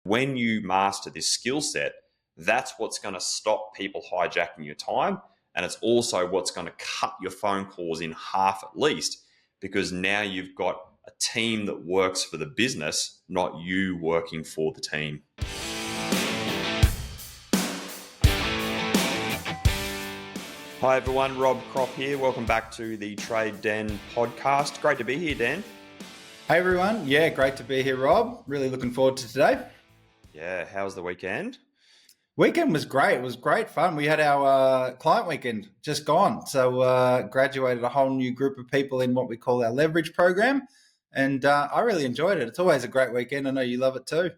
When you master this skill set, that's what's going to stop people hijacking your time. And it's also what's going to cut your phone calls in half at least, because now you've got a team that works for the business, not you working for the team. Hi everyone, Rob Crop here. Welcome back to the Trade Den podcast. Great to be here, Dan. Hey everyone. Yeah, great to be here, Rob. Really looking forward to today. Yeah, how was the weekend? Weekend was great. It was great fun. We had our client weekend just gone. So graduated a whole new group of people in what we call our leverage program. And I really enjoyed it. It's always a great weekend. I know you love it too.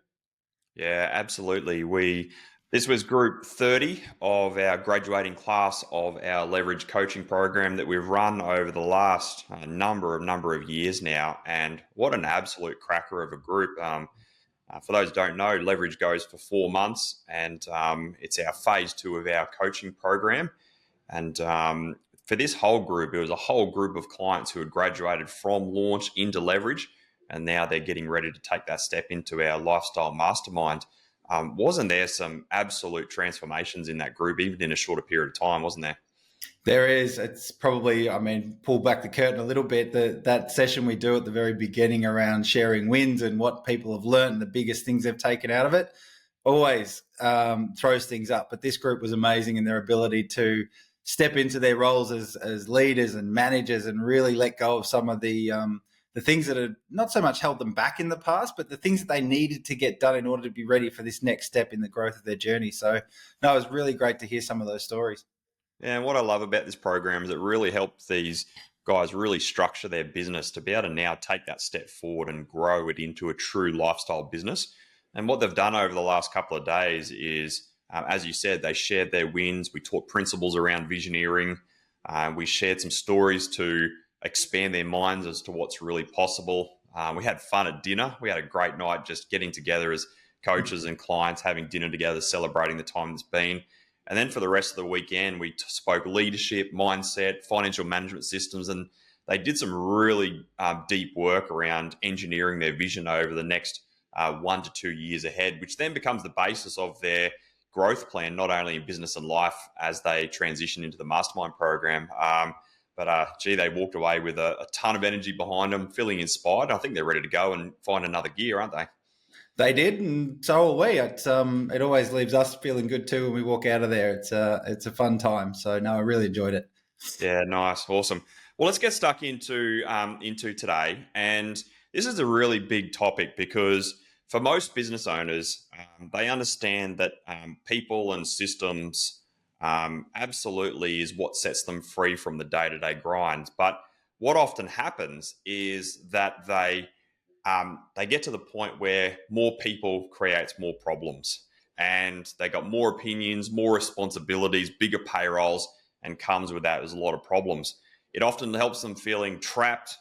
Yeah, absolutely. This was group 30 of our graduating class of our leverage coaching program that we've run over the last number of years now. And what an absolute cracker of a group. For those who don't know, leverage goes for 4 months, and it's our phase 2 of our coaching program. And for this whole group, it was a whole group of clients who had graduated from launch into leverage, and now they're getting ready to take that step into our lifestyle mastermind. Wasn't there some absolute transformations in that group, even in a shorter period of time, wasn't there? There is. It's probably, pull back the curtain a little bit. That session we do at the very beginning around sharing wins and what people have learned and the biggest things they've taken out of it always throws things up. But this group was amazing in their ability to step into their roles as leaders and managers and really let go of some of the things that had not so much held them back in the past, but the things that they needed to get done in order to be ready for this next step in the growth of their journey. So, no, it was really great to hear some of those stories. Yeah, and what I love about this program is it really helps these guys really structure their business to be able to now take that step forward and grow it into a true lifestyle business. And what they've done over the last couple of days is, as you said, they shared their wins. We taught principles around visioneering. We shared some stories to expand their minds as to what's really possible. We had fun at dinner. We had a great night just getting together as coaches and clients, having dinner together, celebrating the time that's been. And then for the rest of the weekend, we spoke leadership, mindset, financial management systems, and they did some really deep work around engineering their vision over the next 1 to 2 years ahead, which then becomes the basis of their growth plan, not only in business and life as they transition into the mastermind program. But they walked away with a ton of energy behind them, feeling inspired. I think they're ready to go and find another gear, aren't they? They did, and so are we. It always leaves us feeling good too when we walk out of there. It's a fun time. So no, I really enjoyed it. Yeah, nice, awesome. Well, let's get stuck into today, and this is a really big topic because for most business owners, they understand that people and systems absolutely is what sets them free from the day-to-day grind. But what often happens is that they get to the point where more people creates more problems, and they got more opinions, more responsibilities, bigger payrolls, and comes with that there's a lot of problems. It often helps them feeling trapped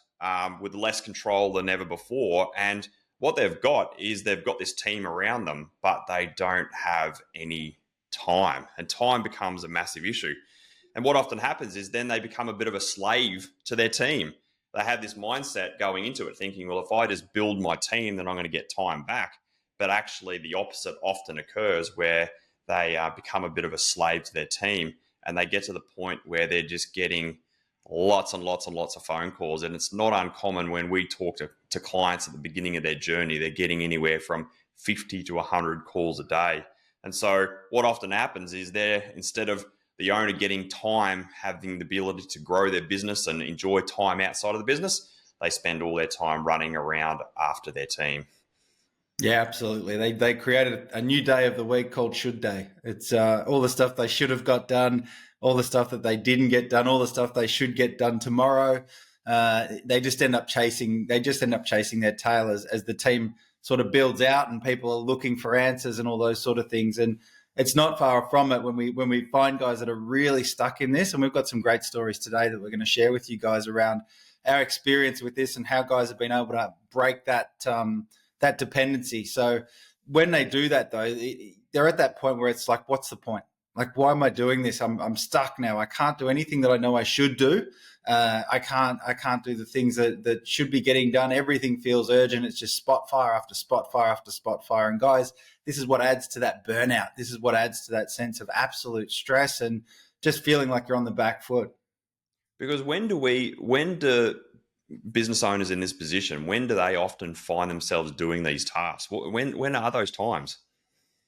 with less control than ever before. And what they've got is they've got this team around them, but they don't have any time, and time becomes a massive issue. And what often happens is then they become a bit of a slave to their team. They have this mindset going into it thinking, well, if I just build my team, then I'm going to get time back. But actually the opposite often occurs, where they become a bit of a slave to their team, and they get to the point where they're just getting lots and lots and lots of phone calls. And it's not uncommon when we talk to clients at the beginning of their journey, they're getting anywhere from 50 to 100 calls a day. And so what often happens is instead of the owner getting time, having the ability to grow their business and enjoy time outside of the business, they spend all their time running around after their team. Yeah, absolutely. They created a new day of the week called Should Day. It's all the stuff they should have got done, all the stuff that they didn't get done, all the stuff they should get done tomorrow. They just end up chasing their tail as the team sort of builds out and people are looking for answers and all those sort of things. And it's not far from it when we find guys that are really stuck in this. And we've got some great stories today that we're going to share with you guys around our experience with this and how guys have been able to break that dependency. So when they do that, though, they're at that point where it's like, what's the point? Like, why am I doing this? I'm stuck now. I can't do anything that I know I should do. I can't do the things that should be getting done. Everything feels urgent. It's just spot fire after spot fire after spot fire. And guys, this is what adds to that burnout. This is what adds to that sense of absolute stress and just feeling like you're on the back foot. Because when do business owners in this position, when do they often find themselves doing these tasks? When are those times?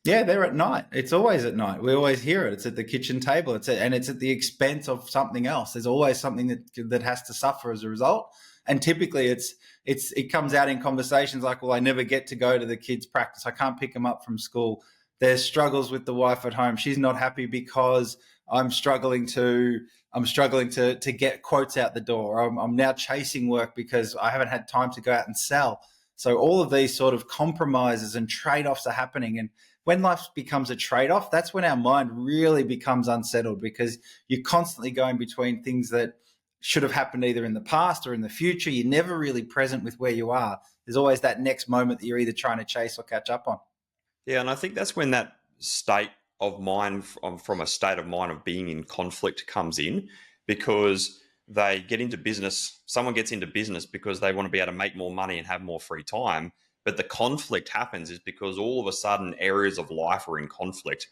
Yeah, they're at night. It's always at night. We always hear it. It's at the kitchen table. And it's at the expense of something else. There's always something that has to suffer as a result. And typically, it comes out in conversations like, "Well, I never get to go to the kids' practice. I can't pick them up from school. There's struggles with the wife at home. She's not happy because I'm struggling to get quotes out the door. I'm now chasing work because I haven't had time to go out and sell." So all of these sort of compromises and trade-offs are happening. And when life becomes a trade-off, that's when our mind really becomes unsettled, because you're constantly going between things that should have happened either in the past or in the future. You're never really present with where you are. There's always that next moment that you're either trying to chase or catch up on. Yeah, and I think that's when that state of mind, from a state of mind of being in conflict, comes in, because they get into business. Someone gets into business because they want to be able to make more money and have more free time. But the conflict happens is because all of a sudden areas of life are in conflict.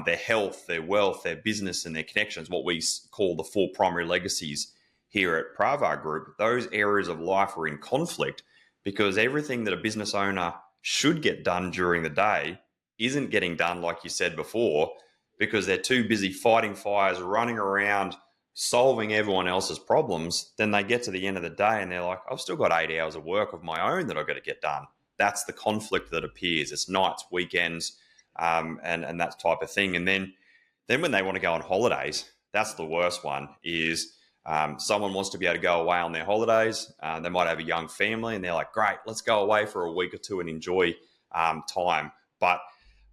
Their health, their wealth, their business, and their connections, what we call the four primary legacies here at Pravar Group, those areas of life are in conflict because everything that a business owner should get done during the day isn't getting done, like you said before, because they're too busy fighting fires, running around, solving everyone else's problems. Then they get to the end of the day and they're like, "I've still got 8 hours of work of my own that I've got to get done." That's the conflict that appears. It's nights, weekends, and that type of thing. And then when they want to go on holidays, that's the worst one. Is someone wants to be able to go away on their holidays. They might have a young family, and they're like, "Great, let's go away for a week or two and enjoy time." But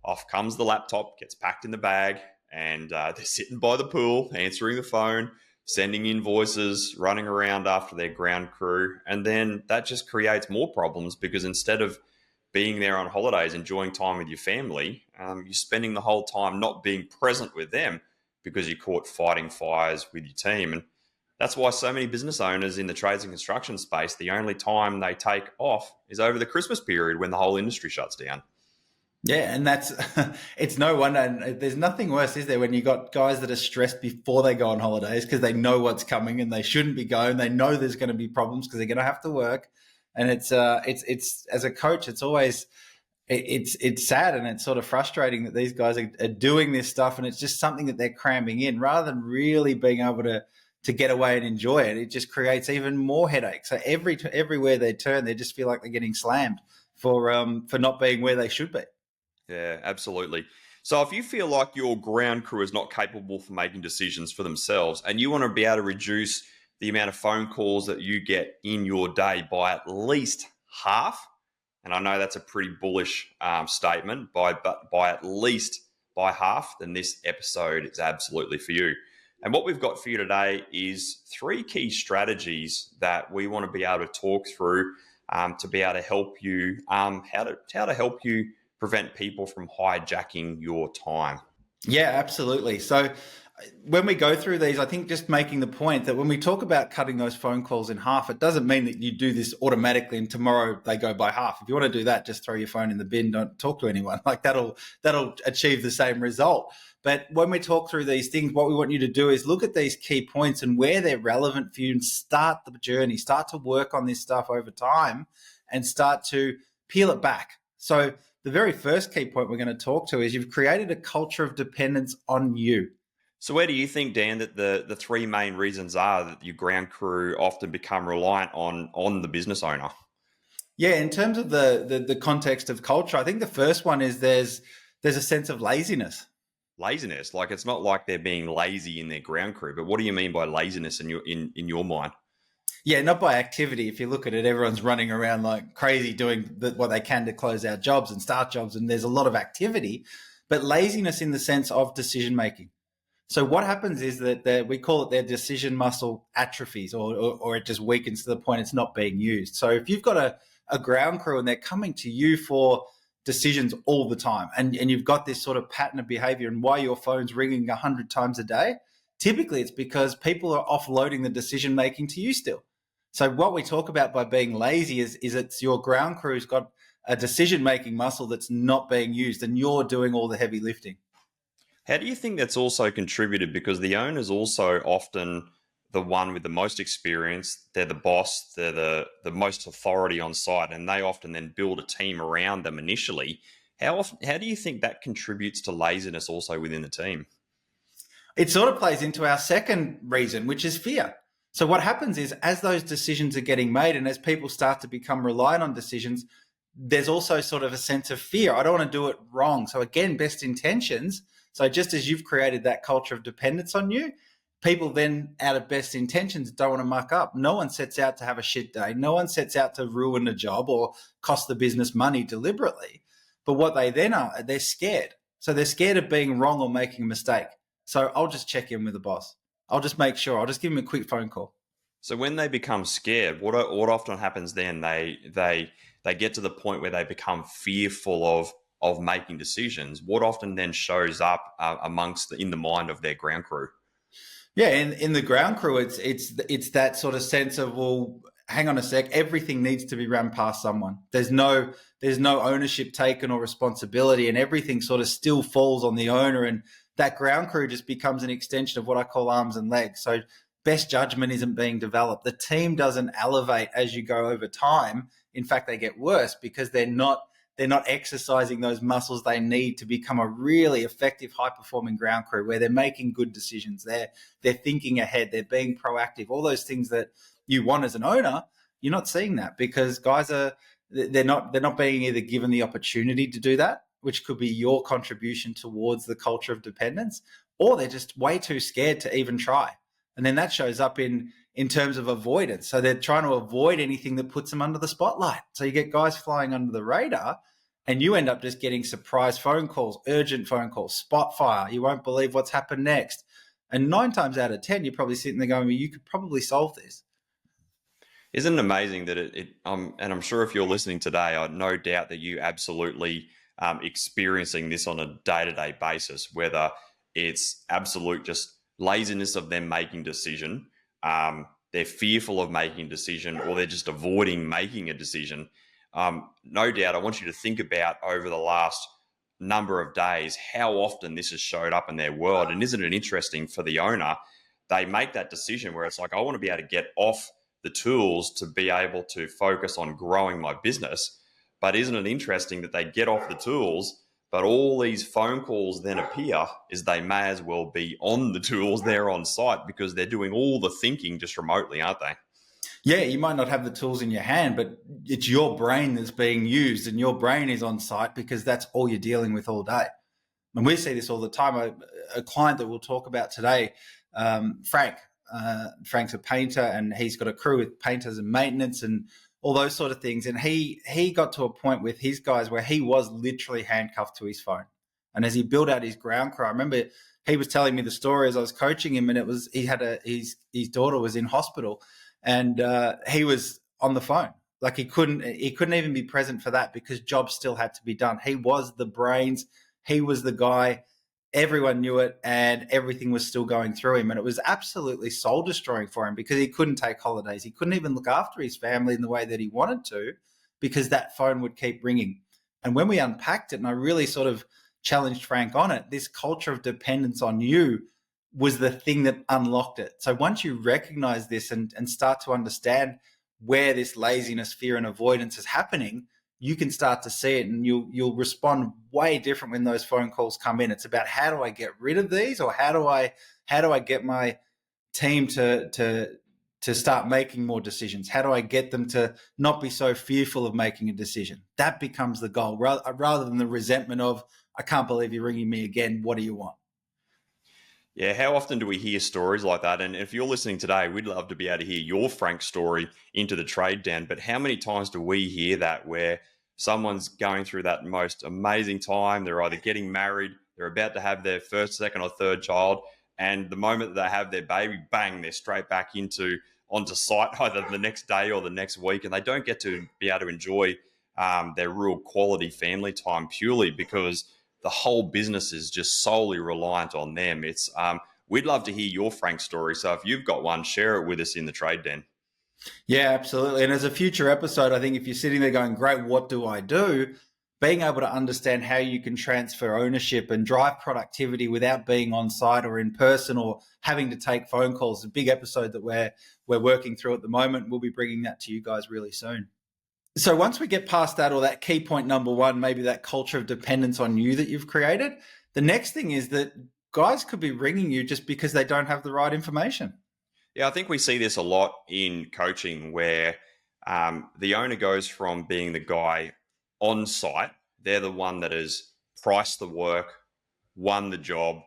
off comes the laptop, gets packed in the bag, and they're sitting by the pool, answering the phone, sending invoices, running around after their ground crew. And then that just creates more problems, because instead of being there on holidays, enjoying time with your family, you're spending the whole time not being present with them because you're caught fighting fires with your team. And that's why so many business owners in the trades and construction space, the only time they take off is over the Christmas period when the whole industry shuts down. Yeah, and that's it's no wonder. And there's nothing worse, is there, when you got guys that are stressed before they go on holidays because they know what's coming and they shouldn't be going. They know there's going to be problems because they're going to have to work. And it's as a coach, it's always it's sad and it's sort of frustrating that these guys are doing this stuff, and it's just something that they're cramming in rather than really being able to get away and enjoy it. It just creates even more headaches. So everywhere they turn, they just feel like they're getting slammed for not being where they should be. Yeah, absolutely. So if you feel like your ground crew is not capable for making decisions for themselves, and you want to be able to reduce the amount of phone calls that you get in your day by at least half, and I know that's a pretty bullish statement, but by at least by half, then this episode is absolutely for you. And what we've got for you today is 3 key strategies that we want to be able to talk through to be able to help you, how to help you prevent people from hijacking your time. Yeah, absolutely. So when we go through these, I think just making the point that when we talk about cutting those phone calls in half, it doesn't mean that you do this automatically and tomorrow they go by half. If you want to do that, just throw your phone in the bin, don't talk to anyone. Like that'll achieve the same result. But when we talk through these things, what we want you to do is look at these key points and where they're relevant for you and start the journey, start to work on this stuff over time and start to peel it back. So the very first key point we're going to talk to is you've created a culture of dependence on you. So where do you think, Dan, that the 3 main reasons are that your ground crew often become reliant on the business owner? Yeah, in terms of the context of culture, I think the first one is there's a sense of laziness. Laziness, like it's not like they're being lazy in their ground crew, but what do you mean by laziness in your mind? Yeah, not by activity. If you look at it, everyone's running around like crazy doing what they can to close out jobs and start jobs, and there's a lot of activity, but laziness in the sense of decision making. So what happens is that we call it their decision muscle atrophies, or it just weakens to the point it's not being used. So if you've got a ground crew and they're coming to you for decisions all the time, and you've got this sort of pattern of behavior, and why your phone's ringing 100 times a day, typically it's because people are offloading the decision making to you still. So what we talk about by being lazy is it's your ground crew's got a decision making muscle that's not being used, and you're doing all the heavy lifting. How do you think that's also contributed? Because the owner's also often the one with the most experience. They're the boss. They're the most authority on site, and they often then build a team around them initially. How do you think that contributes to laziness also within the team? It sort of plays into our second reason, which is fear. So what happens is, as those decisions are getting made and as people start to become reliant on decisions, there's also sort of a sense of fear. I don't want to do it wrong. So again, best intentions. So just as you've created that culture of dependence on you, people then, out of best intentions, don't want to muck up. No one sets out to have a shit day. No one sets out to ruin a job or cost the business money deliberately. But what they then are, they're scared. So they're scared of being wrong or making a mistake. So I'll just check in with the boss. I'll just make sure. I'll just give him a quick phone call. So when they become scared, what often happens then? They get to the point where they become fearful of making decisions. What often then shows up in the mind of their ground crew? Yeah, in the ground crew, it's that sort of sense of, well, hang on a sec, everything needs to be run past someone. There's no ownership taken or responsibility, and everything sort of still falls on the owner, and that ground crew just becomes an extension of what I call arms and legs. So best judgment isn't being developed. The team doesn't elevate as you go over time. In fact, they get worse because they're not exercising those muscles they need to become a really effective, high-performing ground crew where they're making good decisions. They're thinking ahead. They're being proactive. All those things that you want as an owner, you're not seeing that because guys they're not being either given the opportunity to do that, which could be your contribution towards the culture of dependence, or they're just way too scared to even try. And then that shows up in terms of avoidance. So they're trying to avoid anything that puts them under the spotlight. So you get guys flying under the radar, and you end up just getting surprise phone calls, urgent phone calls, spot fire. You won't believe what's happened next. And 9 times out of 10, you're probably sitting there going, well, you could probably solve this. Isn't it amazing that and I'm sure if you're listening today, I no doubt that you absolutely experiencing this on a day-to-day basis, whether it's absolute just laziness of them making decision, they're fearful of making a decision, or they're just avoiding making a decision. No doubt, I want you to think about over the last number of days how often this has showed up in their world. And isn't it interesting for the owner? They make that decision where it's like, I want to be able to get off the tools to be able to focus on growing my business. But isn't it interesting that they get off the tools, but all these phone calls then appear is they may as well be on the tools there on site because they're doing all the thinking just remotely, aren't they? Yeah, you might not have the tools in your hand, but it's your brain that's being used, and your brain is on site because that's all you're dealing with all day. And we see this all the time. A client that we'll talk about today, Frank. Frank's a painter, and he's got a crew with painters and maintenance and all those sort of things. And he got to a point with his guys where he was literally handcuffed to his phone. And as he built out his ground crew, I remember he was telling me the story as I was coaching him, and it was his daughter was in hospital, and he was on the phone. Like he couldn't even be present for that because jobs still had to be done. He was the brains. He was the guy. Everyone knew it, and everything was still going through him. And it was absolutely soul destroying for him because he couldn't take holidays. He couldn't even look after his family in the way that he wanted to because that phone would keep ringing. And when we unpacked it, and I really sort of challenged Frank on it, this culture of dependence on you was the thing that unlocked it. So once you recognize this and start to understand where this laziness, fear, and avoidance is happening, you can start to see it, and you'll respond way different when those phone calls come in. It's about, how do I get rid of these, or how do I get my team to start making more decisions? How do I get them to not be so fearful of making a decision? That becomes the goal, rather than the resentment of, I can't believe you're ringing me again. What do you want? Yeah, how often do we hear stories like that? And if you're listening today, we'd love to be able to hear your Frank story into the trade den. But how many times do we hear that where someone's going through that most amazing time? They're either getting married, they're about to have their first, second, or third child, and the moment that they have their baby, bang, they're straight back onto site either the next day or the next week, and they don't get to be able to enjoy their real quality family time purely because the whole business is just solely reliant on them. We'd love to hear your frank story. So if you've got one, share it with us in the Trade Den. Yeah, absolutely. And as a future episode, I think if you're sitting there going, great, what do I do? Being able to understand how you can transfer ownership and drive productivity without being on site or in person or having to take phone calls is a big episode that we're working through at the moment. We'll be bringing that to you guys really soon. So once we get past that, or that key point number one, maybe that culture of dependence on you that you've created, the next thing is that guys could be ringing you just because they don't have the right information. Yeah, I think we see this a lot in coaching where the owner goes from being the guy on site, they're the one that has priced the work, won the job,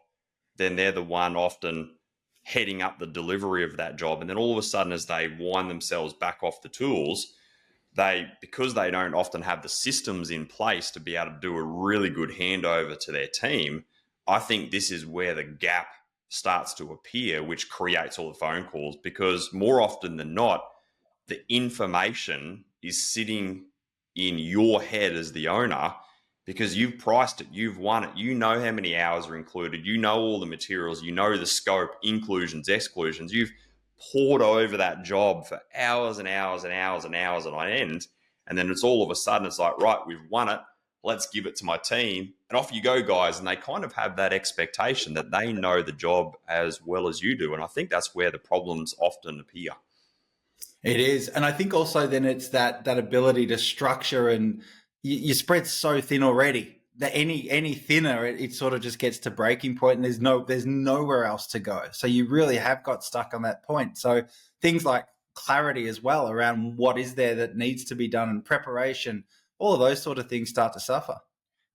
then they're the one often heading up the delivery of that job. And then all of a sudden, as they wind themselves back off the tools, because they don't often have the systems in place to be able to do a really good handover to their team, I think this is where the gap starts to appear, which creates all the phone calls, because more often than not, the information is sitting in your head as the owner because you've priced it, you've won it, you know how many hours are included, you know all the materials, you know the scope, inclusions, exclusions, you've poured over that job for hours and hours and hours and hours on end. And then it's all of a sudden, it's like, right, we've won it. Let's give it to my team. And off you go, guys. And they kind of have that expectation that they know the job as well as you do. And I think that's where the problems often appear. It is. And I think also then it's that ability to structure, and you spread so thin already that any thinner, it sort of just gets to breaking point and there's nowhere else to go. So you really have got stuck on that point. So things like clarity as well around what is there that needs to be done and preparation, all of those sort of things start to suffer.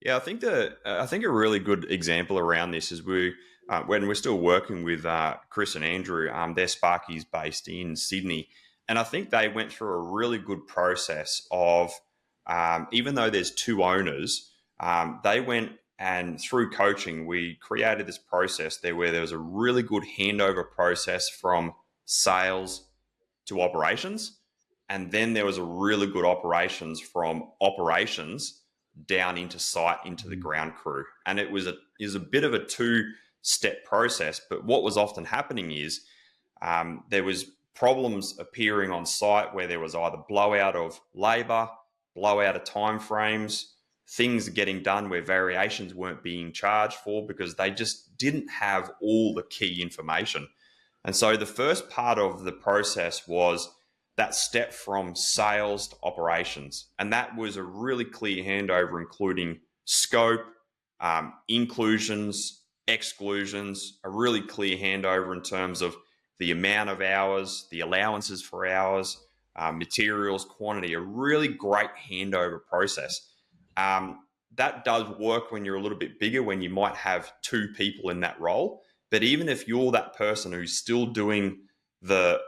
Yeah, I think a really good example around this is when we're still working with Chris and Andrew. They're Sparkies based in Sydney, and I think they went through a really good process of even though there's two owners, they went and through coaching we created this process there where there was a really good handover process from sales to operations, and then there was a really good operations from operations down into site into the ground crew. And it was a bit of a two-step process. But what was often happening is there was problems appearing on site where there was either blowout of labour, blowout of timeframes, things getting done where variations weren't being charged for because they just didn't have all the key information. And so the first part of the process was that step from sales to operations. And that was a really clear handover, including scope, inclusions, exclusions, a really clear handover in terms of the amount of hours, the allowances for hours, materials, quantity, a really great handover process. That does work when you're a little bit bigger, when you might have two people in that role. But even if you're that person who's still doing the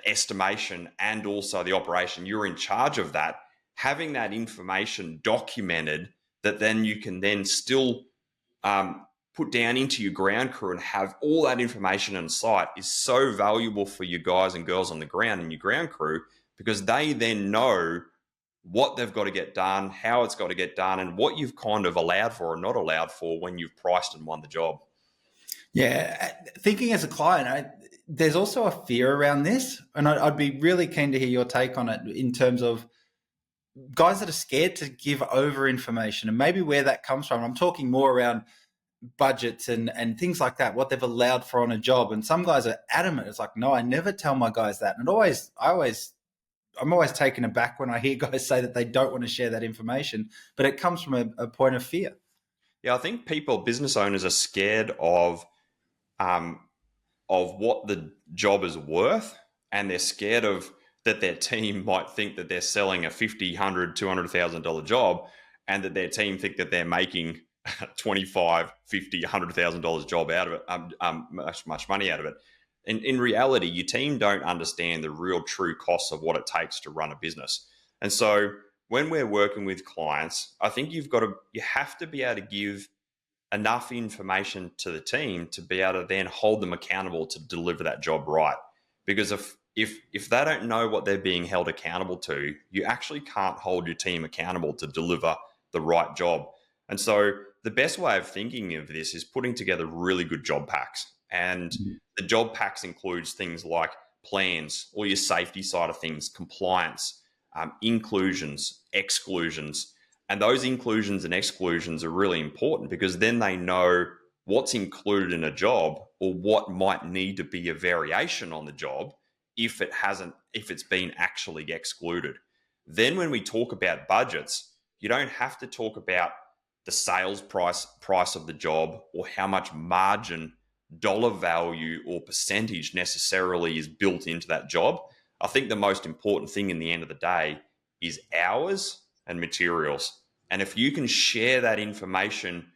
estimation and also the operation, you're in charge of that, having that information documented that then you can then still put down into your ground crew and have all that information on site is so valuable for you guys and girls on the ground and your ground crew, because they then know what they've got to get done, how it's got to get done, and what you've kind of allowed for or not allowed for when you've priced and won the job. Yeah, thinking as a client, there's also a fear around this, and I'd be really keen to hear your take on it in terms of guys that are scared to give over information and maybe where that comes from. I'm talking more around budgets and things like that, what they've allowed for on a job. And some guys are adamant. It's like, no, I never tell my guys that. And I'm always taken aback when I hear guys say that they don't want to share that information, but it comes from a point of fear. Yeah, I think business owners are scared of what the job is worth, and they're scared of that their team might think that they're selling a $50,000, $100,000, $200,000 job, and that their team think that they're making $25,000, $50,000, $100,000 job out of it, much money out of it. In reality, your team don't understand the real true costs of what it takes to run a business. And so when we're working with clients, I think you have to be able to give enough information to the team to be able to then hold them accountable to deliver that job right. Because if they don't know what they're being held accountable to, you actually can't hold your team accountable to deliver the right job. And so the best way of thinking of this is putting together really good job packs. And the job packs includes things like plans, all your safety side of things, compliance, inclusions, exclusions. And those inclusions and exclusions are really important because then they know what's included in a job or what might need to be a variation on the job if it's been actually excluded. Then when we talk about budgets, you don't have to talk about the sales price of the job or how much margin, dollar value, or percentage necessarily is built into that job. I think the most important thing in the end of the day is hours and materials. And if you can share that information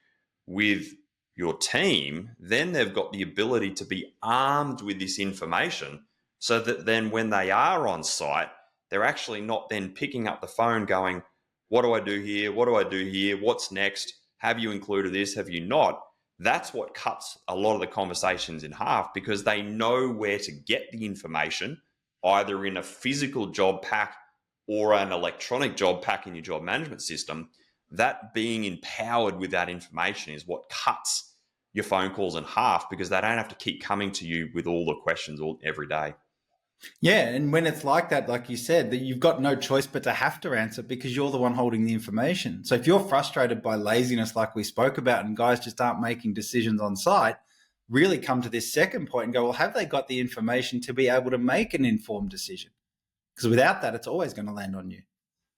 with your team, then they've got the ability to be armed with this information so that then when they are on site, they're actually not then picking up the phone going, what do I do here? What do I do here? What's next? Have you included this? Have you not? That's what cuts a lot of the conversations in half because they know where to get the information, either in a physical job pack or an electronic job pack in your job management system. That being empowered with that information is what cuts your phone calls in half because they don't have to keep coming to you with all the questions every day. Yeah, and when it's like that, like you said, that you've got no choice but to have to answer because you're the one holding the information. So if you're frustrated by laziness, like we spoke about, and guys just aren't making decisions on site, really come to this second point and go, well, have they got the information to be able to make an informed decision? Because without that, it's always going to land on you.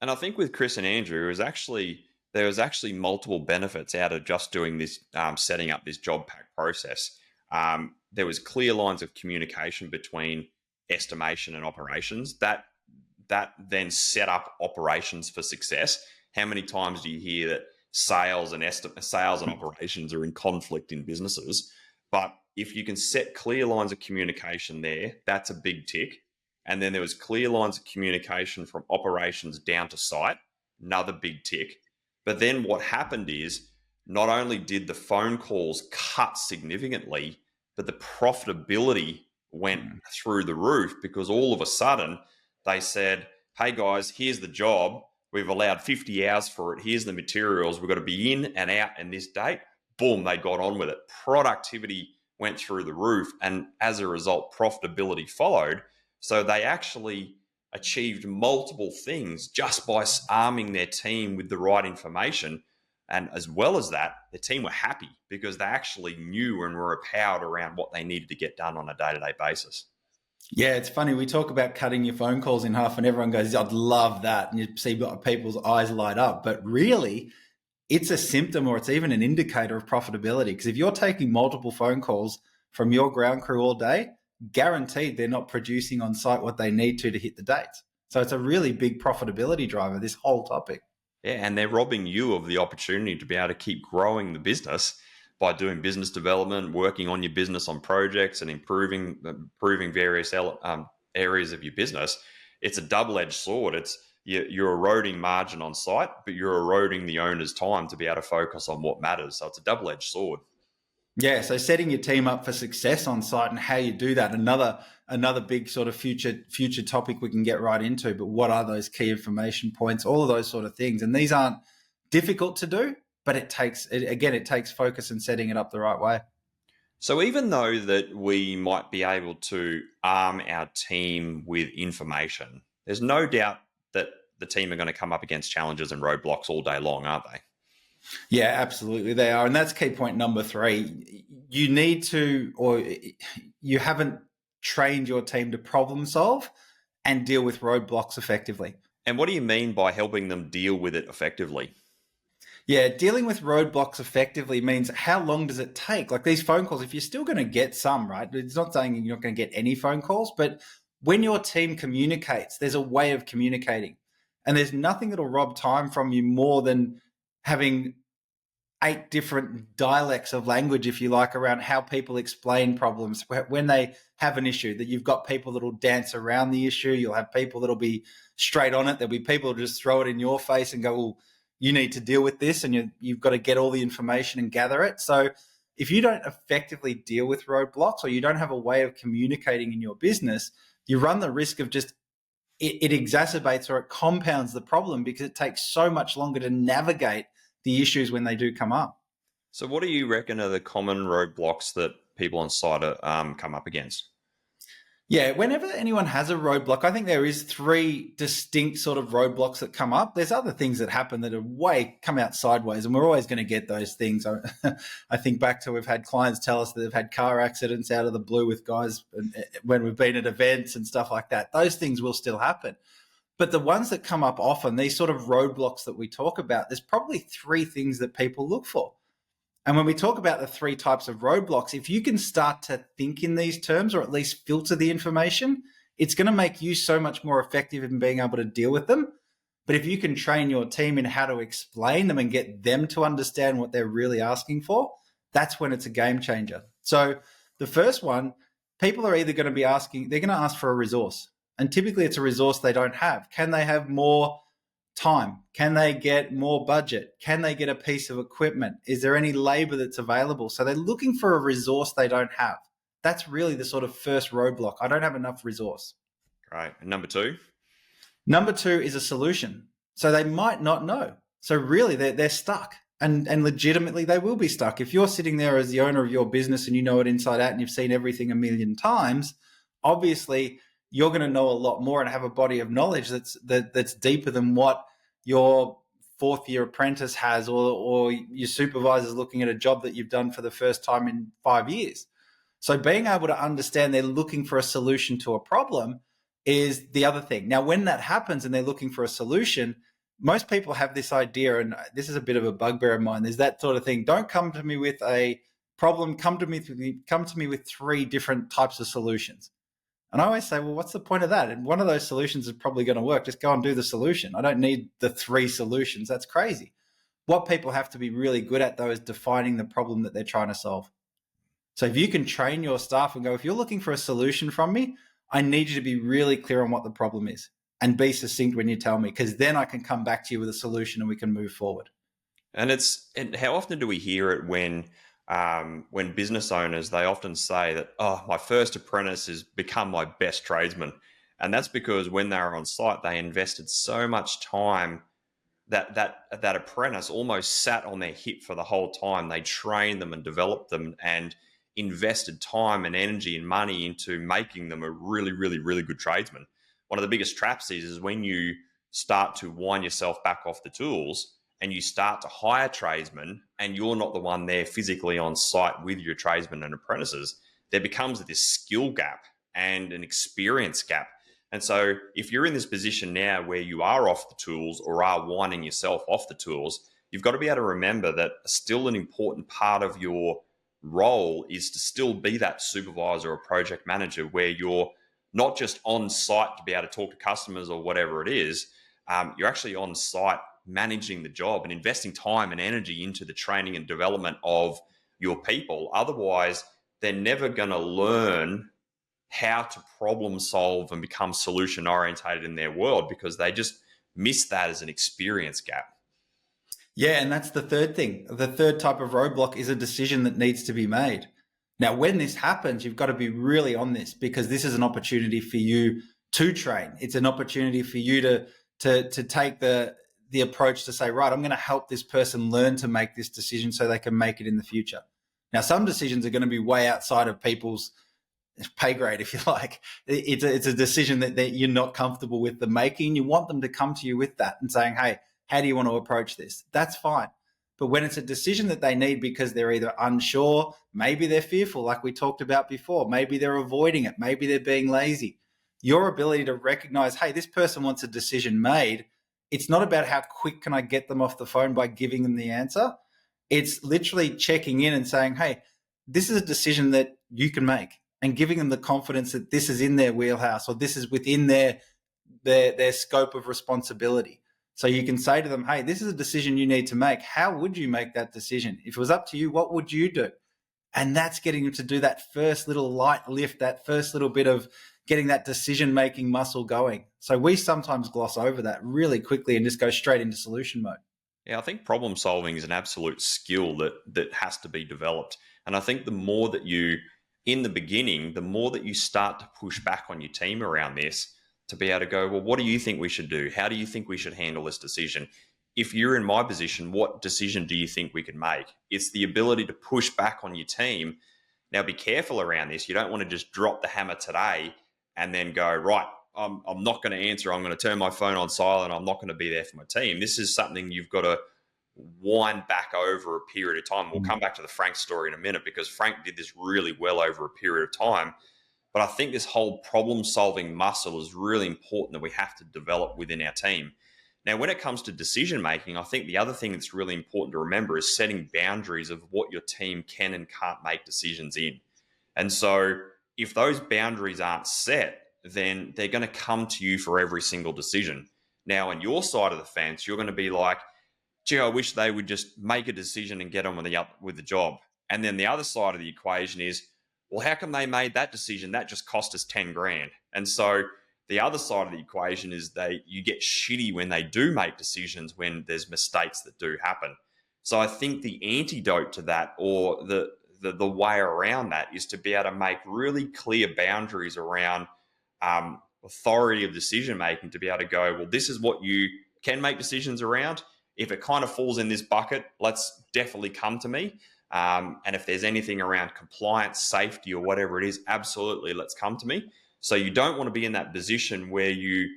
And I think with Chris and Andrew, there was actually multiple benefits out of just doing this, setting up this job pack process. There was clear lines of communication between estimation and operations that then set up operations for success. How many times do you hear that sales and operations are in conflict in businesses? But if you can set clear lines of communication there, that's a big tick. And then there was clear lines of communication from operations down to site, another big tick. But then what happened is not only did the phone calls cut significantly, but the profitability went through the roof because all of a sudden they said, hey guys, here's the job. We've allowed 50 hours for it. Here's the materials. We've got to be in and out in this date. Boom, they got on with it. Productivity went through the roof. And as a result, profitability followed. So they actually achieved multiple things just by arming their team with the right information. And as well as that, the team were happy because they actually knew and were empowered around what they needed to get done on a day-to-day basis. Yeah, it's funny. We talk about cutting your phone calls in half and everyone goes, I'd love that. And you see people's eyes light up. But really, it's a symptom or it's even an indicator of profitability. Because if you're taking multiple phone calls from your ground crew all day, guaranteed they're not producing on site what they need to hit the dates. So it's a really big profitability driver, this whole topic. Yeah, and they're robbing you of the opportunity to be able to keep growing the business by doing business development, working on your business on projects and improving various areas of your business. It's a double-edged sword. You're eroding margin on site, but you're eroding the owner's time to be able to focus on what matters. So it's a double-edged sword. Yeah, so setting your team up for success on site and how you do that, another big sort of future topic we can get right into, but what are those key information points, all of those sort of things. And these aren't difficult to do, but it takes focus and setting it up the right way. So even though that we might be able to arm our team with information, there's no doubt that the team are going to come up against challenges and roadblocks all day long, aren't they? Yeah, absolutely they are. And that's key point number 3. You need to, or you haven't trained your team to problem solve and deal with roadblocks effectively. And what do you mean by helping them deal with it effectively? Yeah, dealing with roadblocks effectively means how long does it take? Like these phone calls, if you're still going to get some, right? It's not saying you're not going to get any phone calls, but when your team communicates, there's a way of communicating. And there's nothing that'll rob time from you more than having 8 different dialects of language, if you like, around how people explain problems when they have an issue. That you've got people that'll dance around the issue. You'll have people that'll be straight on it. There'll be people who just throw it in your face and go, well, you need to deal with this, and you've got to get all the information and gather it. So if you don't effectively deal with roadblocks or you don't have a way of communicating in your business, you run the risk of just it exacerbates or it compounds the problem because it takes so much longer to navigate the issues when they do come up. So, what do you reckon are the common roadblocks that people on site come up against? Yeah, whenever anyone has a roadblock, I think there is three distinct sort of roadblocks that come up. There's other things that happen that are come out sideways, and we're always going to get those things. I think back to we've had clients tell us that they've had car accidents out of the blue with guys when we've been at events and stuff like that. Those things will still happen. But the ones that come up often, these sort of roadblocks that we talk about, there's probably three things that people look for. And when we talk about the three types of roadblocks, if you can start to think in these terms or at least filter the information, it's going to make you so much more effective in being able to deal with them. But if you can train your team in how to explain them and get them to understand what they're really asking for, that's when it's a game changer. So the first one, people are either going to be asking, they're going to ask for a resource. And typically it's a resource they don't have. Can they have more time? Can they get more budget? Can they get a piece of equipment? Is there any labor that's available? So they're looking for a resource they don't have. That's really the sort of first roadblock. I don't have enough resource. Right. And number two? Number two is a solution. So they might not know. So really they're stuck. And legitimately they will be stuck. If you're sitting there as the owner of your business and you know it inside out and you've seen everything a million times, obviously you're going to know a lot more and have a body of knowledge that's deeper than what your fourth year apprentice has or your supervisor's looking at a job that you've done for the first time in 5 years. So being able to understand they're looking for a solution to a problem is the other thing. Now, when that happens and they're looking for a solution, most people have this idea, and this is a bit of a bugbear of mine. There's that sort of thing. Don't come to me with a problem. Come to me with three different types of solutions. And I always say, well, what's the point of that? And one of those solutions is probably going to work. Just go and do the solution. I don't need the three solutions. That's crazy. What people have to be really good at, though, is defining the problem that they're trying to solve. So if you can train your staff and go, if you're looking for a solution from me, I need you to be really clear on what the problem is and be succinct when you tell me, because then I can come back to you with a solution and we can move forward. And how often do we hear it when business owners, they often say that, oh, my first apprentice has become my best tradesman. And that's because when they were on site, they invested so much time that apprentice almost sat on their hip for the whole time. They trained them and developed them and invested time and energy and money into making them a really, really, really good tradesman. One of the biggest traps is when you start to wind yourself back off the tools and you start to hire tradesmen and you're not the one there physically on site with your tradesmen and apprentices, there becomes this skill gap and an experience gap. And so if you're in this position now where you are off the tools or are winding yourself off the tools, you've got to be able to remember that still an important part of your role is to still be that supervisor or project manager where you're not just on site to be able to talk to customers or whatever it is. You're actually on site managing the job and investing time and energy into the training and development of your people. Otherwise, they're never going to learn how to problem solve and become solution orientated in their world because they just miss that as an experience gap. Yeah, and that's the third thing. The third type of roadblock is a decision that needs to be made. Now, when this happens, you've got to be really on this because this is an opportunity for you to train. It's an opportunity for you to take the approach to say, right, I'm going to help this person learn to make this decision so they can make it in the future. Now, some decisions are going to be way outside of people's pay grade, if you like. It's a decision that you're not comfortable with them making. You want them to come to you with that and saying, hey, how do you want to approach this? That's fine. But when it's a decision that they need because they're either unsure, maybe they're fearful, like we talked about before, maybe they're avoiding it, maybe they're being lazy, your ability to recognize, hey, this person wants a decision made. It's not about how quick can I get them off the phone by giving them the answer. It's literally checking in and saying, hey, this is a decision that you can make, and giving them the confidence that this is in their wheelhouse or this is within their scope of responsibility. So you can say to them, hey, this is a decision you need to make. How would you make that decision? If it was up to you, what would you do? And that's getting them to do that first little light lift, that first little bit of getting that decision-making muscle going. So we sometimes gloss over that really quickly and just go straight into solution mode. Yeah, I think problem solving is an absolute skill that has to be developed. And I think the more that you in the beginning, the more that you start to push back on your team around this, to be able to go, well, what do you think we should do? How do you think we should handle this decision? If you're in my position, what decision do you think we can make? It's the ability to push back on your team. Now, be careful around this. You don't want to just drop the hammer today and then go, right, I'm not going to answer. I'm going to turn my phone on silent. I'm not going to be there for my team. This is something you've got to wind back over a period of time. We'll come back to the Frank story in a minute, because Frank did this really well over a period of time. But I think this whole problem-solving muscle is really important that we have to develop within our team. Now, when it comes to decision-making, I think the other thing that's really important to remember is setting boundaries of what your team can and can't make decisions in. And so if those boundaries aren't set, then they're going to come to you for every single decision. Now, on your side of the fence, you're going to be like, gee, I wish they would just make a decision and get on with the job. And then the other side of the equation is, well, how come they made that decision? That just cost us 10 grand. And so the other side of the equation is you get shitty when they do make decisions, when there's mistakes that do happen. So I think the antidote to that, or the way around that, is to be able to make really clear boundaries around authority of decision making, to be able to go, well, this is what you can make decisions around. If it kind of falls in this bucket, let's definitely come to me. And if there's anything around compliance, safety, or whatever it is, absolutely, let's come to me. So you don't want to be in that position where you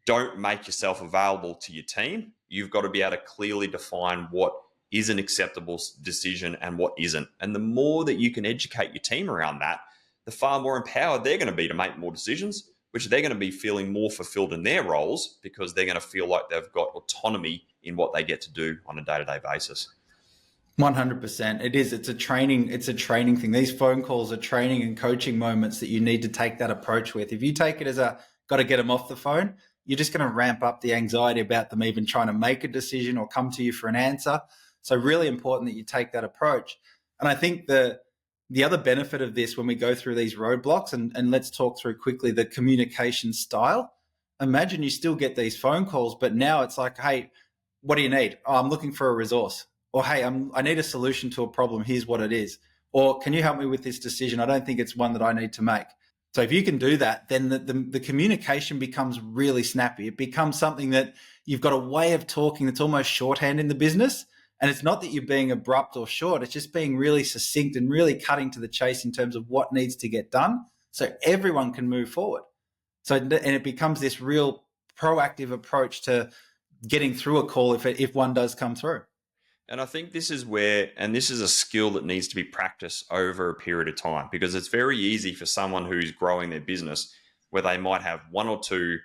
don't make yourself available to your team. You've got to be able to clearly define what is an acceptable decision and what isn't. And the more that you can educate your team around that, the far more empowered they're going to be to make more decisions, which they're going to be feeling more fulfilled in their roles, because they're going to feel like they've got autonomy in what they get to do on a day-to-day basis. 100%. It is. It's a training thing. These phone calls are training and coaching moments that you need to take that approach with. If you take it as got to get them off the phone, you're just going to ramp up the anxiety about them even trying to make a decision or come to you for an answer. So really important that you take that approach. And I think the other benefit of this, when we go through these roadblocks, and let's talk through quickly the communication style. Imagine you still get these phone calls, but now it's like, hey, what do you need? Oh, I'm looking for a resource. Or, hey, I need a solution to a problem. Here's what it is. Or, can you help me with this decision? I don't think it's one that I need to make. So if you can do that, then the communication becomes really snappy. It becomes something that you've got a way of talking that's almost shorthand in the business. And it's not that you're being abrupt or short. It's just being really succinct and really cutting to the chase in terms of what needs to get done, so everyone can move forward. So, and it becomes this real proactive approach to getting through a call if one does come through. And I think this is a skill that needs to be practiced over a period of time, because it's very easy for someone who's growing their business, where they might have one or two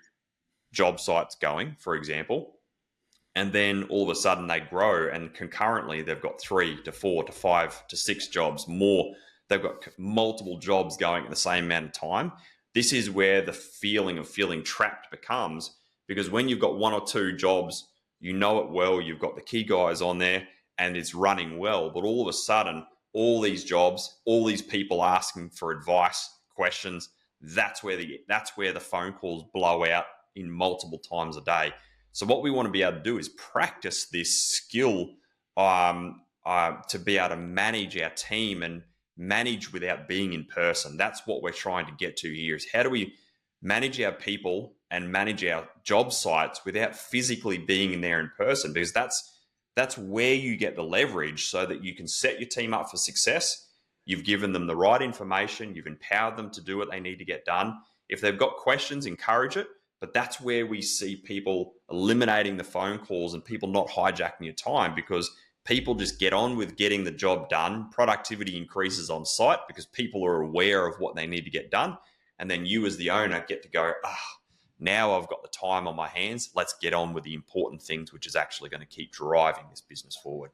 job sites going, for example, and then all of a sudden they grow, and concurrently they've got 3 to 4 to 5 to 6 jobs more. They've got multiple jobs going at the same amount of time. This is where the feeling of feeling trapped becomes, because when you've got 1 or 2 jobs, you know it well, you've got the key guys on there and it's running well, but all of a sudden, all these jobs, all these people asking for advice, questions, that's where the phone calls blow out in multiple times a day. So what we want to be able to do is practice this skill to be able to manage our team and manage without being in person. That's what we're trying to get to here, is how do we manage our people and manage our job sites without physically being in there in person, because that's where you get the leverage, so that you can set your team up for success. You've given them the right information. You've empowered them to do what they need to get done. If they've got questions, encourage it. But that's where we see people eliminating the phone calls and people not hijacking your time, because people just get on with getting the job done. Productivity increases on site because people are aware of what they need to get done. And then you as the owner get to go, now I've got the time on my hands. Let's get on with the important things, which is actually going to keep driving this business forward.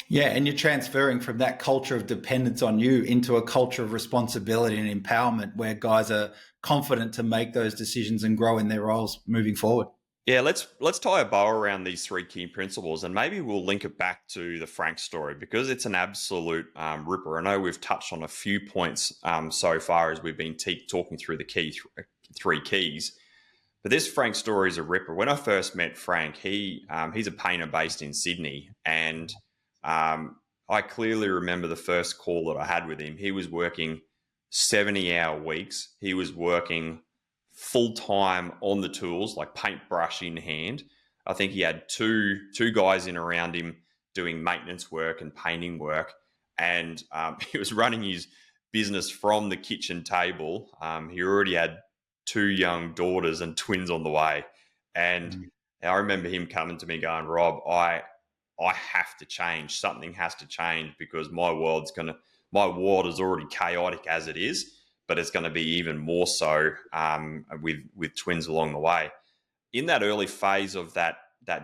Yeah, and you're transferring from that culture of dependence on you into a culture of responsibility and empowerment, where guys are confident to make those decisions and grow in their roles moving forward. Yeah, let's tie a bow around these 3 key principles, and maybe we'll link it back to the Frank story, because it's an absolute ripper. I know we've touched on a few points so far as we've been talking through the 3 keys, but this Frank story is a ripper. When I first met Frank, he's a painter based in Sydney, and I clearly remember the first call that I had with him. He was working 70-hour weeks. He was working full time on the tools, like paintbrush in hand. I think he had two guys in around him doing maintenance work and painting work, and he was running his business from the kitchen table. He already had two young daughters and twins on the way, and I remember him coming to me going, "Rob, I have to change. Something has to change because my world is already chaotic as it is, but it's going to be even more so with twins along the way." In that early phase of that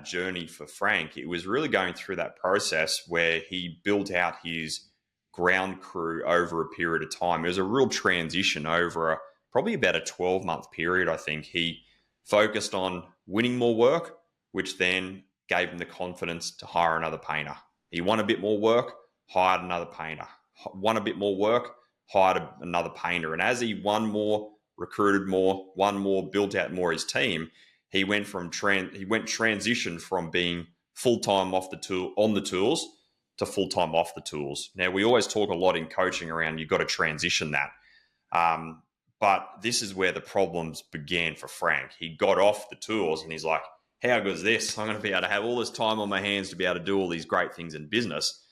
journey for Frank, it was really going through that process where he built out his ground crew over a period of time. It was a real transition over probably about a 12-month period. I think he focused on winning more work, which then gave him the confidence to hire another painter. He won a bit more work, hired another painter. Won a bit more work, hired another painter. And as he won more, recruited more, won more, built out more his team, he went transition from being full-time on the tools to full-time off the tools. Now, we always talk a lot in coaching around you've got to transition that. But this is where the problems began for Frank. He got off the tools and he's like, how good is this? I'm going to be able to have all this time on my hands to be able to do all these great things in business.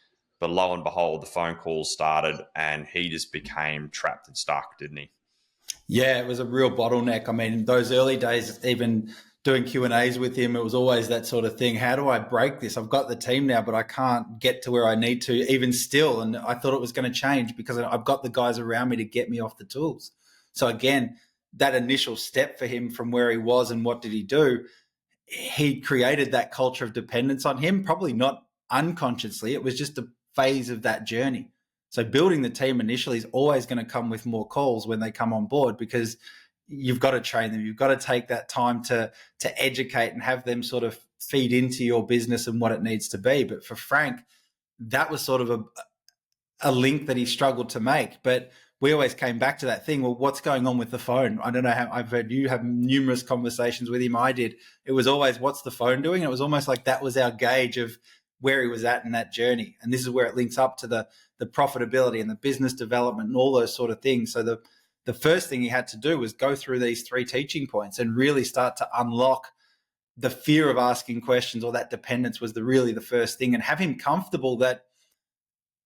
But lo and behold, the phone calls started and he just became trapped and stuck, didn't he? Yeah, it was a real bottleneck. I mean, those early days, even doing Q&As with him, it was always that sort of thing. How do I break this? I've got the team now, but I can't get to where I need to even still. And I thought it was going to change because I've got the guys around me to get me off the tools. So again, that initial step for him from where he was and what did he do, he created that culture of dependence on him, probably not unconsciously. It was just a phase of that journey. So building the team initially is always going to come with more calls when they come on board because you've got to train them. You've got to take that time to educate and have them sort of feed into your business and what it needs to be. But for Frank, that was sort of a link that he struggled to make. But we always came back to that thing. Well, what's going on with the phone? I don't know how. I've heard you have numerous conversations with him. I did. It was always, what's the phone doing? And it was almost like that was our gauge of where he was at in that journey. And this is where it links up to the profitability and the business development and all those sort of things. So the first thing he had to do was go through these 3 teaching points and really start to unlock the fear of asking questions, or that dependence was really the first thing, and have him comfortable that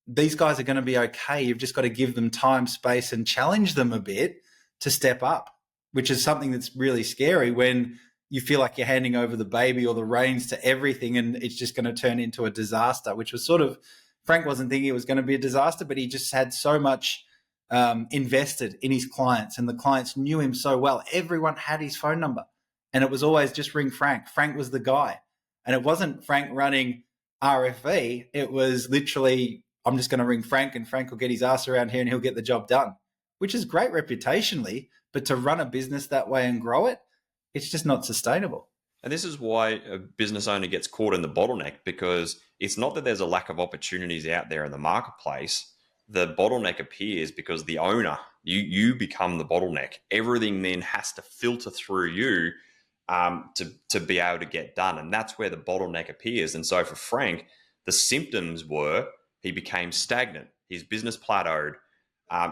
these guys are going to be okay. You've just got to give them time, space, and challenge them a bit to step up, which is something that's really scary when you feel like you're handing over the baby or the reins to everything and it's just going to turn into a disaster, which was sort of, Frank wasn't thinking it was going to be a disaster, but he just had so much invested in his clients and the clients knew him so well. Everyone had his phone number and it was always just ring Frank. Frank was the guy. And it wasn't Frank running RFV. It was literally, I'm just going to ring Frank and Frank will get his ass around here and he'll get the job done, which is great reputationally, but to run a business that way and grow it, it's just not sustainable. And this is why a business owner gets caught in the bottleneck, because it's not that there's a lack of opportunities out there in the marketplace. The bottleneck appears because the owner, you become the bottleneck. Everything then has to filter through you to be able to get done. And that's where the bottleneck appears. And so for Frank, the symptoms were he became stagnant. His business plateaued.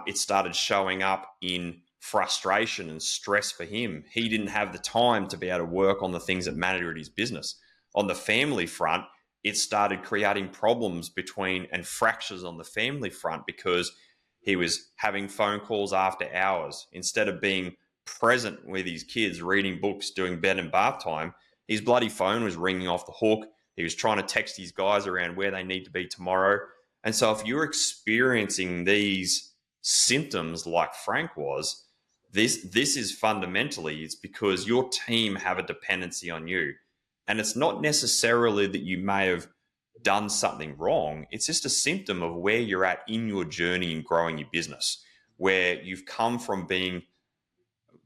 It started showing up in frustration and stress for him. He didn't have the time to be able to work on the things that mattered in his business. On the family front, it started creating problems and fractures on the family front because he was having phone calls after hours. Instead of being present with his kids, reading books, doing bed and bath time, his bloody phone was ringing off the hook. He was trying to text his guys around where they need to be tomorrow. And so if you're experiencing these symptoms like Frank was, this is fundamentally, it's because your team have a dependency on you. And it's not necessarily that you may have done something wrong. It's just a symptom of where you're at in your journey in growing your business, where you've come from being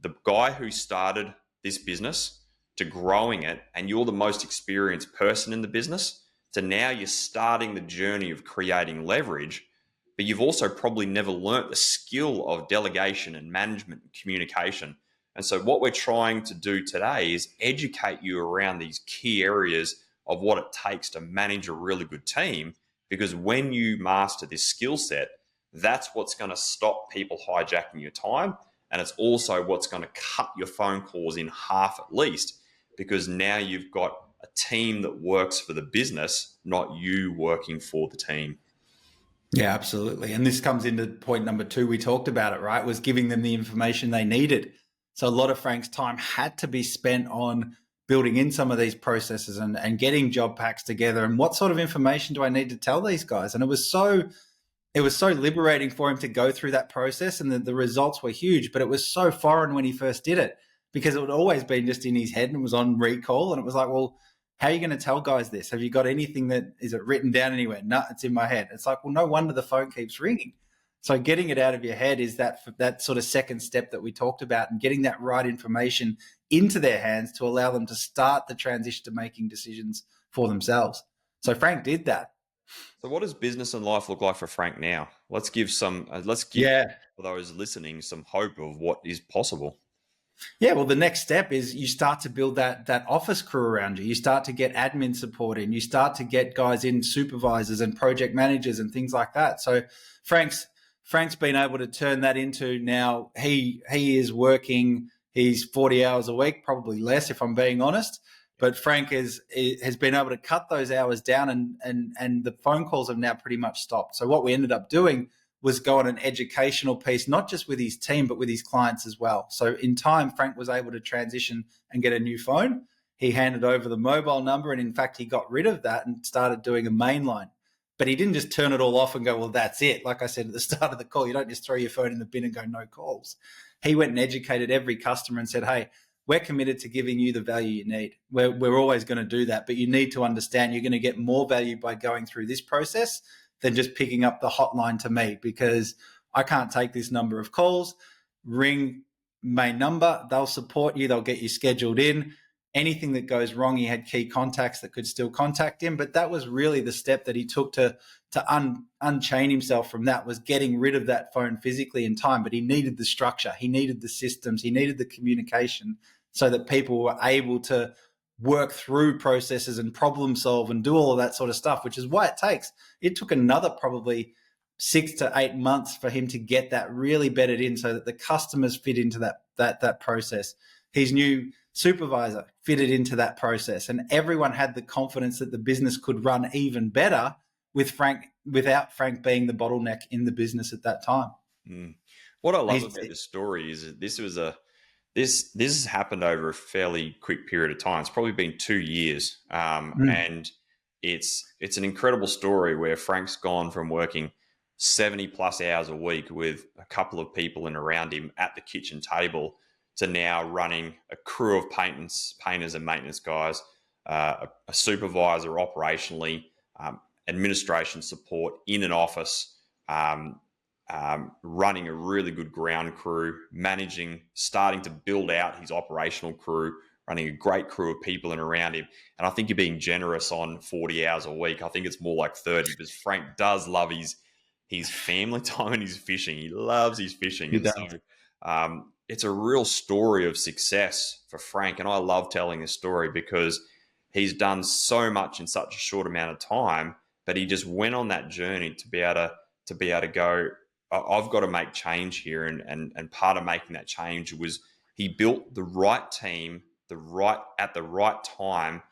the guy who started this business to growing it, and you're the most experienced person in the business, to now you're starting the journey of creating leverage, but you've also probably never learnt the skill of delegation and management and communication. And so what we're trying to do today is educate you around these key areas of what it takes to manage a really good team, because when you master this skill set, That's what's going to stop people hijacking your time. And it's also what's going to cut your phone calls in half at least, because now you've got a team that works for the business, not you working for the team. Yeah, absolutely. And this comes into point number 2. We talked about it, right? Was giving them the information they needed. So a lot of Frank's time had to be spent on building in some of these processes and getting job packs together. And what sort of information do I need to tell these guys? And it was so liberating for him to go through that process, and the results were huge, but it was so foreign when he first did it, because it had always been just in his head and was on recall. And it was like, well, how are you going to tell guys this? Have you got anything that is it written down anywhere? No, it's in my head. It's like, well, no wonder the phone keeps ringing. So getting it out of your head is that sort of second step that we talked about, and getting that right information into their hands to allow them to start the transition to making decisions for themselves. So Frank did that. So, what does business and life look like for Frank now? Let's give Yeah. for those listening some hope of what is possible. Yeah, well, the next step is you start to build that office crew around you. You start to get admin support in. You start to get guys in, supervisors and project managers and things like that. So Frank's been able to turn that into, now he is working. He's 40 hours a week, probably less if I'm being honest. But Frank has been able to cut those hours down, and the phone calls have now pretty much stopped. So what we ended up doing was go on an educational piece, not just with his team, but with his clients as well. So in time, Frank was able to transition and get a new phone. He handed over the mobile number, and in fact, he got rid of that and started doing a mainline. But he didn't just turn it all off and go, well, that's it. Like I said at the start of the call, you don't just throw your phone in the bin and go, no calls. He went and educated every customer and said, hey, we're committed to giving you the value you need. We're always going to do that, but you need to understand you're going to get more value by going through this process than just picking up the hotline to me, because I can't take this number of calls. Ring main number, they'll support you, they'll get you scheduled in. Anything that goes wrong, he had key contacts that could still contact him. But that was really the step that he took to unchain himself from that, was getting rid of that phone physically in time. But he needed the structure, he needed the systems, he needed the communication, so that people were able to work through processes and problem solve and do all of that sort of stuff, which is why it took another probably 6 to 8 months for him to get that really bedded in, so that the customers fit into that process. His new supervisor fitted into that process, and everyone had the confidence that the business could run even better without Frank being the bottleneck in the business at that time. What I love about this story is that this has happened over a fairly quick period of time. It's probably been 2 years, and it's an incredible story where Frank's gone from working 70 plus hours a week with a couple of people in around him at the kitchen table to now running a crew of painters and maintenance guys, a supervisor operationally, administration support in an office, running a really good ground crew, starting to build out his operational crew, running a great crew of people in around him. And I think you're being generous on 40 hours a week. I think it's more like 30, because Frank does love his family time and his fishing. He loves his fishing. And so it's a real story of success for Frank. And I love telling this story because he's done so much in such a short amount of time, but he just went on that journey to be able to go, I've got to make change here. And part of making that change was he built the right team, at the right time.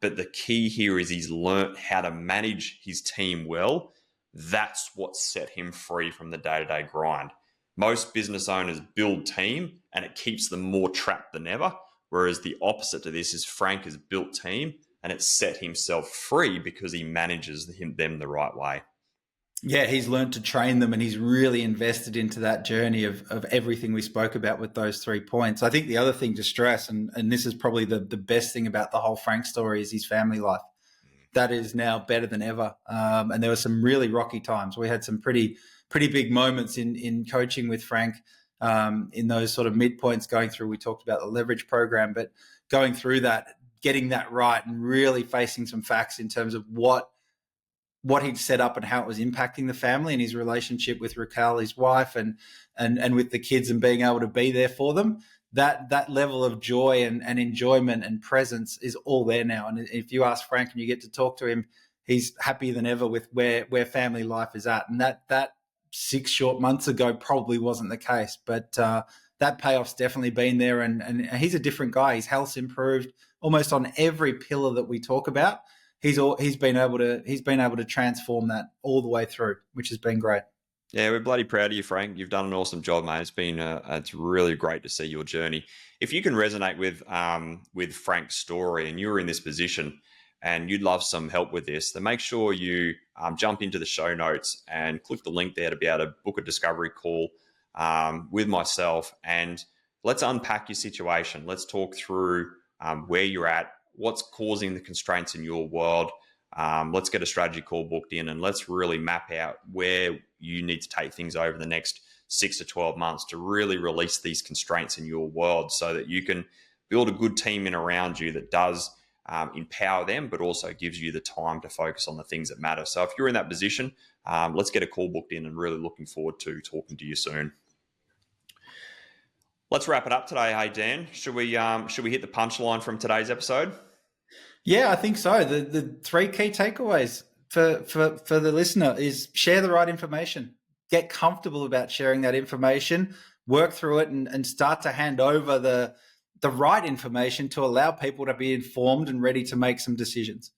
But the key here is he's learnt how to manage his team well. That's what set him free from the day-to-day grind. Most business owners build team and it keeps them more trapped than ever. Whereas the opposite to this is Frank has built team and it's set himself free because he manages them the right way. Yeah, he's learned to train them, and he's really invested into that journey of everything we spoke about with those 3 points. I think the other thing to stress, and this is probably the best thing about the whole Frank story, is his family life. That is now better than ever. And there were some really rocky times. We had some pretty big moments in coaching with Frank in those sort of midpoints going through. We talked about the leverage program, but going through that, getting that right and really facing some facts in terms of what he'd set up and how it was impacting the family and his relationship with Raquel, his wife, and with the kids, and being able to be there for them. That level of joy and enjoyment and presence is all there now. And if you ask Frank and you get to talk to him, he's happier than ever with where family life is at. And that 6 short months ago probably wasn't the case. But that payoff's definitely been there, and he's a different guy. His health's improved almost on every pillar that we talk about. He's been able to transform that all the way through, which has been great. Yeah, we're bloody proud of you, Frank. You've done an awesome job, mate. It's really great to see your journey. If you can resonate with Frank's story, and you're in this position, and you'd love some help with this, then make sure you jump into the show notes and click the link there to be able to book a discovery call with myself, and let's unpack your situation. Let's talk through where you're at, what's causing the constraints in your world. Let's get a strategy call booked in, and let's really map out where you need to take things over the next 6 to 12 months to really release these constraints in your world, so that you can build a good team in around you that does empower them, but also gives you the time to focus on the things that matter. So if you're in that position, let's get a call booked in, and really looking forward to talking to you soon. Let's wrap it up today. Hey, Dan, should we hit the punchline from today's episode? Yeah, I think so. The 3 key takeaways for the listener is share the right information, get comfortable about sharing that information, work through it, and start to hand over the right information to allow people to be informed and ready to make some decisions.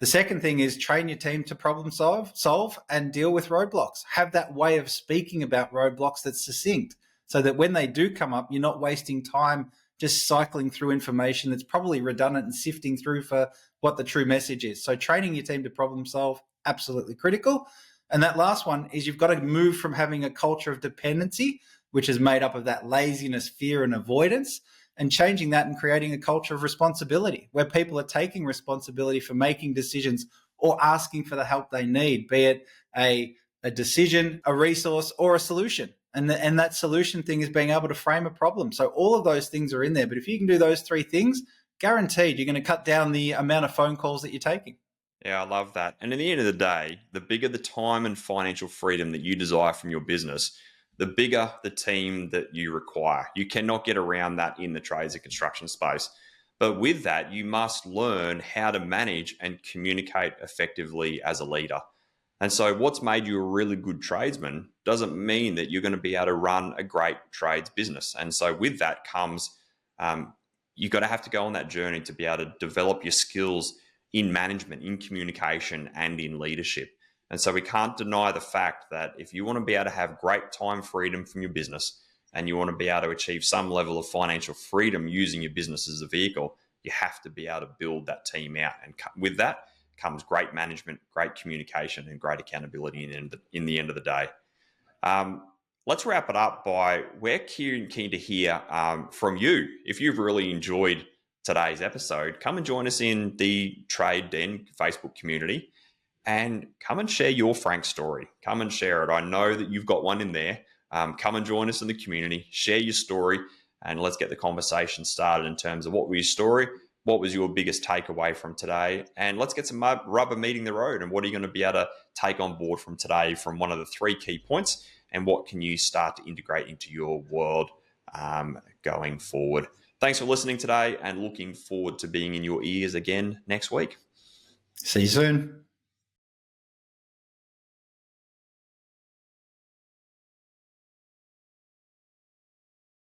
The second thing is train your team to problem solve and deal with roadblocks. Have that way of speaking about roadblocks that's succinct, so that when they do come up, you're not wasting time just cycling through information that's probably redundant and sifting through for what the true message is. So training your team to problem solve, absolutely critical. And that last one is you've got to move from having a culture of dependency, which is made up of that laziness, fear, and avoidance, and changing that and creating a culture of responsibility where people are taking responsibility for making decisions or asking for the help they need, be it a decision, a resource, or a solution. And that solution thing is being able to frame a problem. So all of those things are in there. But if you can do those 3 things, guaranteed you're going to cut down the amount of phone calls that you're taking. Yeah, I love that. And at the end of the day, the bigger the time and financial freedom that you desire from your business, the bigger the team that you require. You cannot get around that in the trades and construction space. But with that, you must learn how to manage and communicate effectively as a leader. And so what's made you a really good tradesman doesn't mean that you're going to be able to run a great trades business. And so with that comes, you've got to have to go on that journey to be able to develop your skills in management, in communication, and in leadership. And so we can't deny the fact that if you want to be able to have great time freedom from your business, and you want to be able to achieve some level of financial freedom using your business as a vehicle, you have to be able to build that team out. And with that comes great management, great communication, and great accountability in the end of the day. Let's wrap it up by, we're keen to hear from you. If you've really enjoyed today's episode, come and join us in the Trade Den Facebook community, and come and share your Frank story. Come and share it. I know that you've got one in there. Come and join us in the community, share your story, and let's get the conversation started in terms of what was your story, what was your biggest takeaway from today, and let's get some rubber meeting the road, and what are you going to be able to take on board from today from one of the 3 key points, and what can you start to integrate into your world going forward. Thanks for listening today, and looking forward to being in your ears again next week. See you soon.